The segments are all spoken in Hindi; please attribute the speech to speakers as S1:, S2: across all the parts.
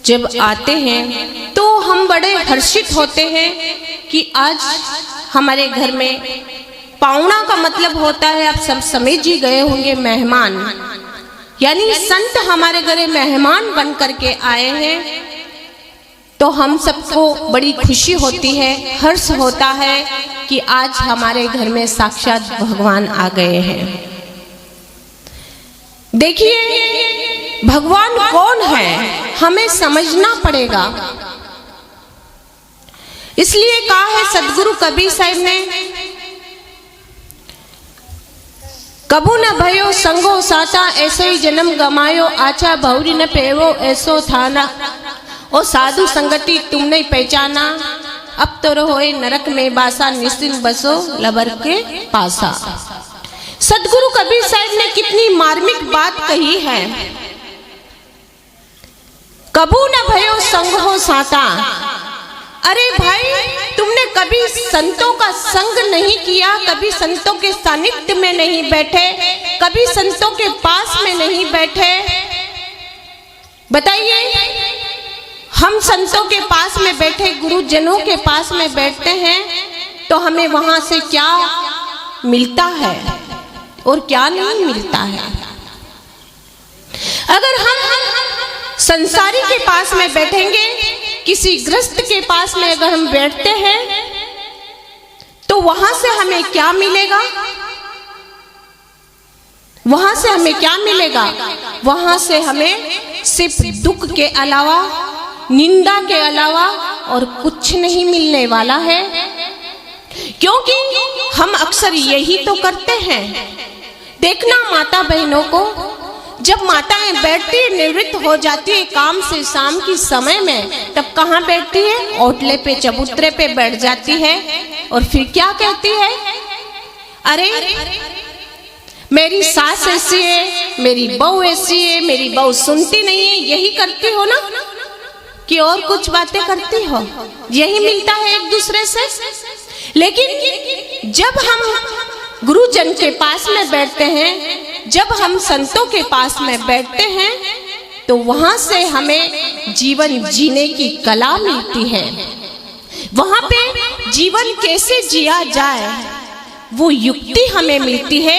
S1: जब आते हैं तो हम बड़े हर्षित होते हैं कि आज हमारे घर में पाहुणा का मतलब होता है, आप सब समझ ही गए होंगे, मेहमान। यानी संत हमारे घर मेहमान बन करके आए हैं तो हम सबको बड़ी खुशी होती है, हर्ष होता है कि आज हमारे घर में साक्षात भगवान आ गए हैं। देखिए भगवान कौन है हमें समझना पड़ेगा। इसलिए कहा है सदगुरु कबीर साहब ने, कबू न भयो संगो साचा ऐसो ही जन्म गमायो, आचा बहुरी न पेवो ऐसो थाना, ओ साधु संगति तुम नहीं पहचाना, अब तो रहोए नरक में बासा, निश्चिंत बसो लबर के पासा। सदगुरु कबीर साहब ने कितनी मार्मिक बात कही है। कबू न भयो संग हो साता। अरे भाई, तुमने कभी संतों का संग नहीं किया, कभी संतों के सानिध्य में नहीं बैठे, कभी संतों के पास में नहीं बैठे। बताइए, हम संतों के पास में बैठे, गुरुजनों के पास में बैठते हैं तो हमें वहां से क्या मिलता है और क्या नहीं मिलता है। अगर हम संसारी के पास में बैठेंगे, किसी गृहस्थ के पास में अगर हम बैठते हैं तो वहां से हमें क्या मिलेगा? वहां से हमें क्या मिलेगा? वहां से हमें सिर्फ दुख के अलावा, निंदा के अलावा और कुछ नहीं मिलने वाला है। क्योंकि हम अक्सर यही तो करते हैं। देखना माता बहनों को, जब माताएं बैठती है, निवृत्त हो जाती है काम से शाम की समय में, तब कहाँ बैठती है? ओटले पे, चबूतरे पे बैठ जाती है और फिर क्या कहती है? अरे मेरी सास ऐसी है, मेरी बहू ऐसी है, मेरी बहू सुनती नहीं है। यही करती हो ना कि और कुछ बातें करती हो? यही मिलता है एक दूसरे से। लेकिन जब हम गुरुजन के पास में बैठते हैं, जब हम संतों के पास में बैठते हैं तो वहां से हमें जीवन जीने की कला मिलती है। वहां पे जीवन कैसे जिया जाए वो युक्ति हमें मिलती है।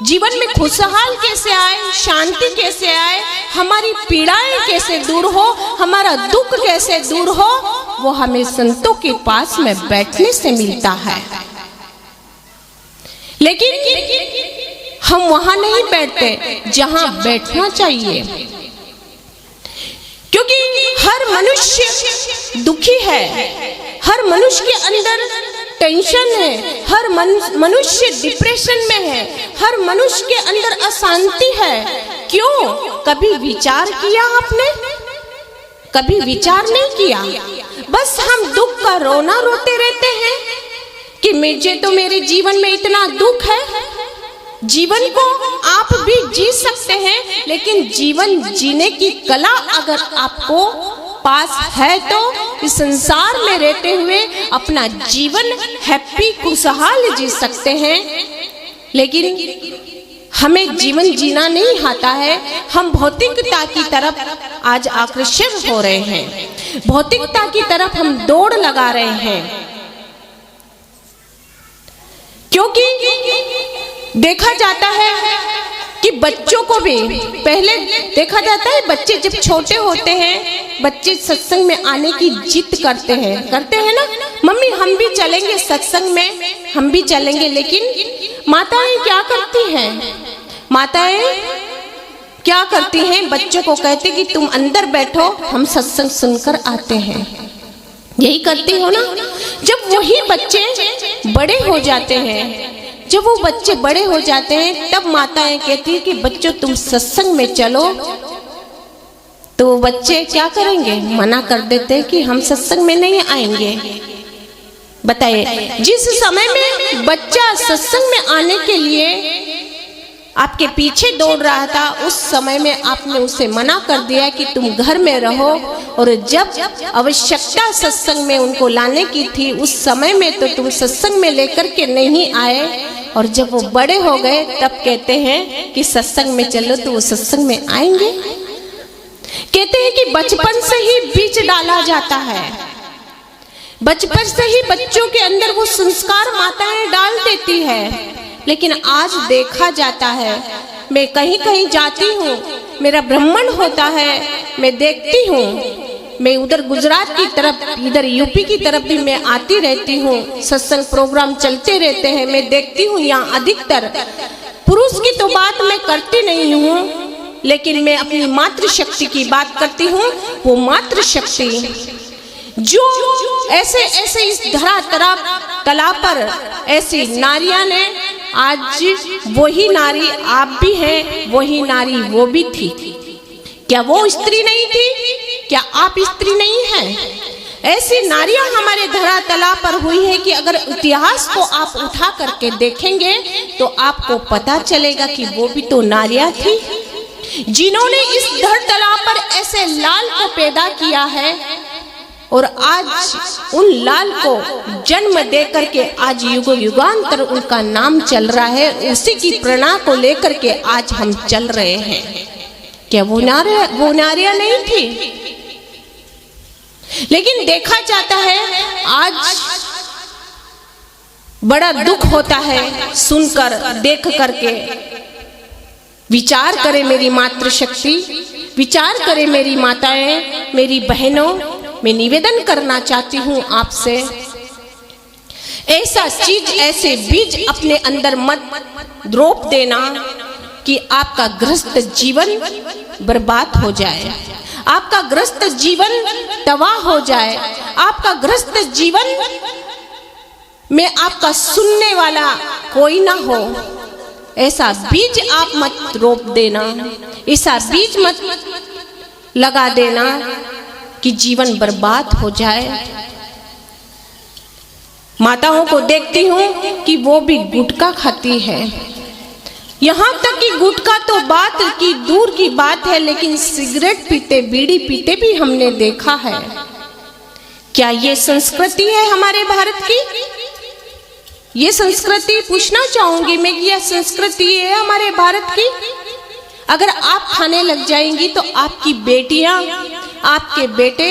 S1: जीवन में खुशहाल कैसे आए, शांति कैसे आए, हमारी पीड़ाएं कैसे दूर हो, हमारा दुख कैसे दूर हो, वो हमें संतों के पास में बैठने से मिलता है। लेकिन हम वहां नहीं बैठते जहां बैठना चाहिए, क्योंकि हर मनुष्य दुखी है, हर मनुष्य के अंदर टेंशन है, हर मनुष्य डिप्रेशन में है, हर मनुष्य के अंदर अशांति है। क्यों? कभी विचार किया आपने? कभी विचार नहीं किया। बस हम दुख का रोना रोते रहते हैं कि मुझे तो मेरे जीवन में इतना दुख है। जीवन को आप भी जी सकते हैं, लेकिन जीवन जीने की कला अगर आपको पास है तो इस संसार में रहते हुए अपना जीवन हैप्पी खुशहाल जी सकते हैं। लेकिन हमें जीवन जीना नहीं आता है। हम भौतिकता की तरफ आज आकर्षित हो रहे हैं, भौतिकता की तरफ हम दौड़ लगा रहे हैं। क्योंकि देखा जाता है कि बच्चों को भी पहले देखा जाता है, बच्चे जब छोटे होते हैं बच्चे सत्संग में आने की जिद करते हैं ना, मम्मी हम भी चलेंगे सत्संग में, हम भी चलेंगे। लेकिन माताएं क्या करती हैं? माताएं क्या करती हैं? बच्चों को कहते कि तुम अंदर बैठो, हम सत्संग सुनकर आते हैं। यही करती हो ना। जब वही बच्चे बड़े हो जाते हैं, जब वो बच्चे बड़े हो जाते हैं तब माताएं कहती है कि बच्चों तुम सत्संग में चलो, तो वो बच्चे क्या करेंगे? मना कर देते हैं कि हम सत्संग में नहीं आएंगे। बताइए, जिस समय में बच्चा सत्संग में आने के लिए आपके पीछे दौड़ रहा था, उस समय में आपने उसे मना कर दिया कि तुम घर में रहो, और जब आवश्यकता सत्संग में उनको लाने की थी उस समय में तो तुम सत्संग में लेकर के नहीं आए, और जब वो बड़े हो गए तब कहते हैं कि सत्संग में चलो, तो वो सत्संग में आएंगे? कहते हैं कि बचपन से ही बीज डाला जाता है, बचपन से ही बच्चों के अंदर वो संस्कार माताएं डाल देती है। लेकिन आज देखा जाता है, मैं कहीं कहीं जाती हूँ, मेरा भ्रमण होता है, मैं देखती हूँ, मैं उधर गुजरात की तरफ, इधर यूपी की तरफ भी मैं आती रहती हूँ, सत्संग प्रोग्राम चलते रहते हैं, मैं देखती हूँ यहाँ अधिकतर पुरुष की तो बात मैं करती नहीं हूँ, लेकिन मैं अपनी मातृशक्ति की बात करती हूँ। वो मातृशक्ति जो ऐसे ऐसे इस धरा तला पर ऐसी नारियां ने, आज वही नारी आप भी हैं, वही नारी वो भी थी। क्या वो स्त्री नहीं थी? क्या आप स्त्री नहीं हैं? ऐसी नारियां हमारे धरा तला पर हुई है कि अगर इतिहास को आप उठा करके देखेंगे तो आपको पता चलेगा कि वो भी तो नारियां थी, जिन्होंने इस धर तला पर ऐसे लाल को पैदा किया है। और आज उन लाल को जन्म दे करके आज युगों युगांतर उनका नाम चल रहा है, उसी की प्रेरणा को लेकर के आज हम चल रहे हैं। क्या वो नारियां नहीं थी? लेकिन देखा जाता है आज बड़ा दुख होता है सुनकर, देख करके। विचार करें मेरी मातृशक्ति, विचार करें मेरी माताएं, मेरी बहनों, मैं निवेदन करना चाहती हूँ आपसे, ऐसा चीज, ऐसे बीज अपने अंदर मत रोप देना कि आपका गृहस्थ जीवन बर्बाद हो जाए, आपका गृहस्थ जीवन तबाह हो जाए, आपका गृहस्थ जीवन में आपका सुनने वाला कोई ना हो। ऐसा बीज आप मत रोप देना, ऐसा बीज मत लगा देना कि जीवन बर्बाद हो जाए। माताओं को देखती हूँ कि वो भी गुटखा खाती है, यहाँ तक कि गुटखा तो बात की दूर की बात है, लेकिन सिगरेट पीते, बीड़ी पीते भी हमने देखा है। क्या ये संस्कृति है हमारे भारत की? ये संस्कृति पूछना चाहूंगी मैं कि यह संस्कृति है हमारे भारत की? अगर आप खाने लग जाएंगी तो आपकी बेटियां, आपके बेटे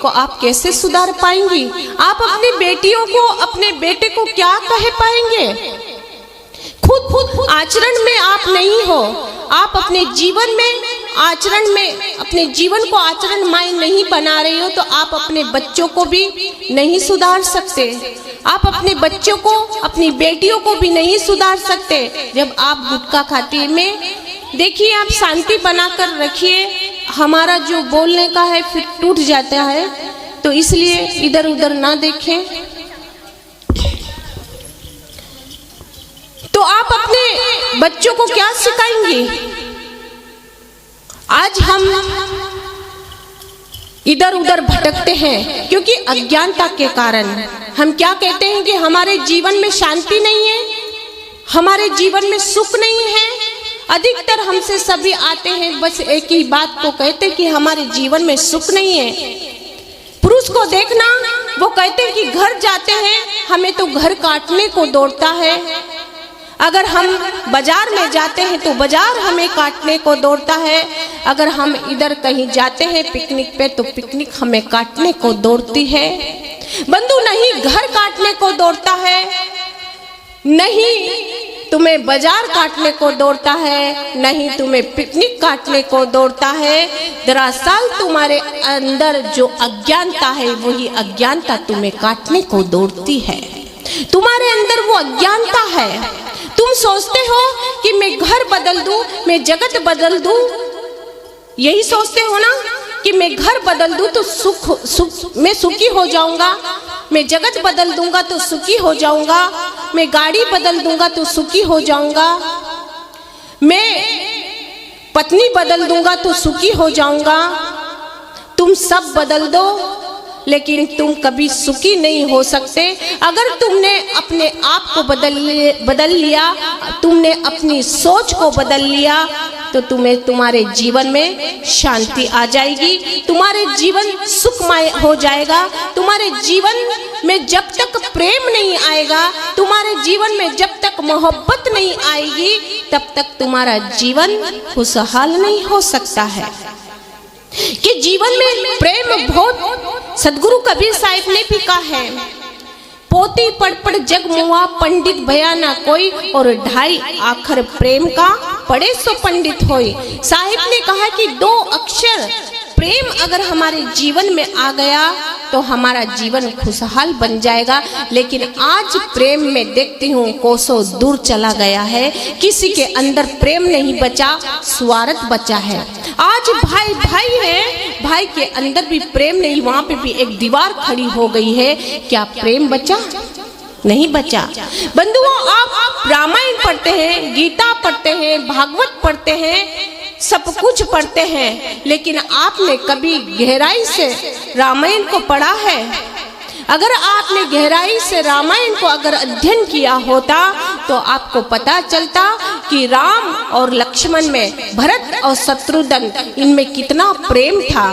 S1: को आप कैसे सुधार पाएंगी? आप अपनी बेटियों को, अपने बेटे को क्या कह पाएंगे? खुद आचरण में आप नहीं हो, आप अपने जीवन में, आचरण में, अपने जीवन को आचरणमय नहीं बना रही हो, तो आप अपने बच्चों को भी नहीं सुधार सकते, आप अपने बच्चों को, अपनी बेटियों को भी नहीं सुधार सकते जब आप गुटखा खाती है। में देखिए, आप शांति बनाकर रखिए, हमारा जो बोलने का है फिर टूट जाता है, तो इसलिए इधर उधर ना देखें। तो आप अपने बच्चों को क्या सिखाएंगे? आज हम इधर उधर भटकते हैं क्योंकि अज्ञानता के कारण। हम क्या कहते हैं कि हमारे जीवन में शांति नहीं है, हमारे जीवन में सुख नहीं है। अधिकतर हमसे सभी आते हैं, बस एक ही बात को कहते हैं कि हमारे जीवन में सुख नहीं है। पुरुष को देखना, वो कहते हैं कि घर जाते हैं, हमें तो घर काटने को दौड़ता है। अगर हम बाजार में जाते हैं तो बाजार हमें काटने को दौड़ता है। अगर हम इधर कहीं जाते हैं पिकनिक पे तो पिकनिक हमें काटने को दौड़ती है। बंधु नहीं घर काटने को दौड़ता है, नहीं तुम्हें बाजार काटने को दौड़ता है, नहीं तुम्हें पिकनिक काटने को दौड़ता है। दरअसल तुम्हारे अंदर जो अज्ञानता है वही अज्ञानता तुम्हें काटने को दौड़ती है। तुम्हारे अंदर वो अज्ञानता है। तुम सोचते हो कि मैं घर बदल दूं, मैं जगत बदल दूं, यही सोचते हो ना कि मैं घर बदल दूं तो मैं सुखी हो जाऊंगा, मैं जगत बदल दूंगा तो सुखी हो जाऊंगा, मैं गाड़ी बदल दूंगा तो सुखी हो जाऊंगा, मैं पत्नी बदल दूंगा तो सुखी हो जाऊंगा। तुम सब बदल दो लेकिन तुम कभी सुखी नहीं हो सकते। अगर तुमने अपने आप को बदल लिया, तुमने अपनी सोच को बदल लिया, तो तुम्हें तुम्हारे जीवन में शांति आ जाएगी, तुम्हारे जीवन सुखमय हो जाएगा। तुम्हारे जीवन में जब तक प्रेम नहीं आएगा, तुम्हारे जीवन में जब तक मोहब्बत नहीं आएगी, तब तक तुम्हारा जीवन खुशहाल नहीं हो सकता है। कि जीवन में प्रेम बहुत, सदगुरु कबीर साहिब ने भी कहा है, पोती पढ़ पढ़ जग मुआ, पंडित भया ना कोई, और ढाई आखर प्रेम का पढ़े सो पंडित होई। साहिब ने कहा कि 2 अक्षर प्रेम अगर हमारे जीवन में आ गया तो हमारा जीवन खुशहाल बन जाएगा। लेकिन आज प्रेम में देखती हूँ कोसों दूर चला गया है, किसी के अंदर प्रेम नहीं बचा, स्वार्थ बचा है। आज भाई भाई है, भाई के अंदर भी प्रेम नहीं, वहां पे भी एक दीवार खड़ी हो गई है। क्या प्रेम बचा? नहीं बचा। बंधुओं, आप रामायण पढ़ते हैं, गीता पढ़ते हैं, भागवत पढ़ते हैं, सब कुछ पढ़ते हैं, लेकिन आपने कभी गहराई से रामायण को पढ़ा है? अगर आपने गहराई से रामायण को अगर अध्ययन किया होता तो आपको पता चलता कि राम और लक्ष्मण में, भरत और शत्रुघ्न, इनमें कितना प्रेम था।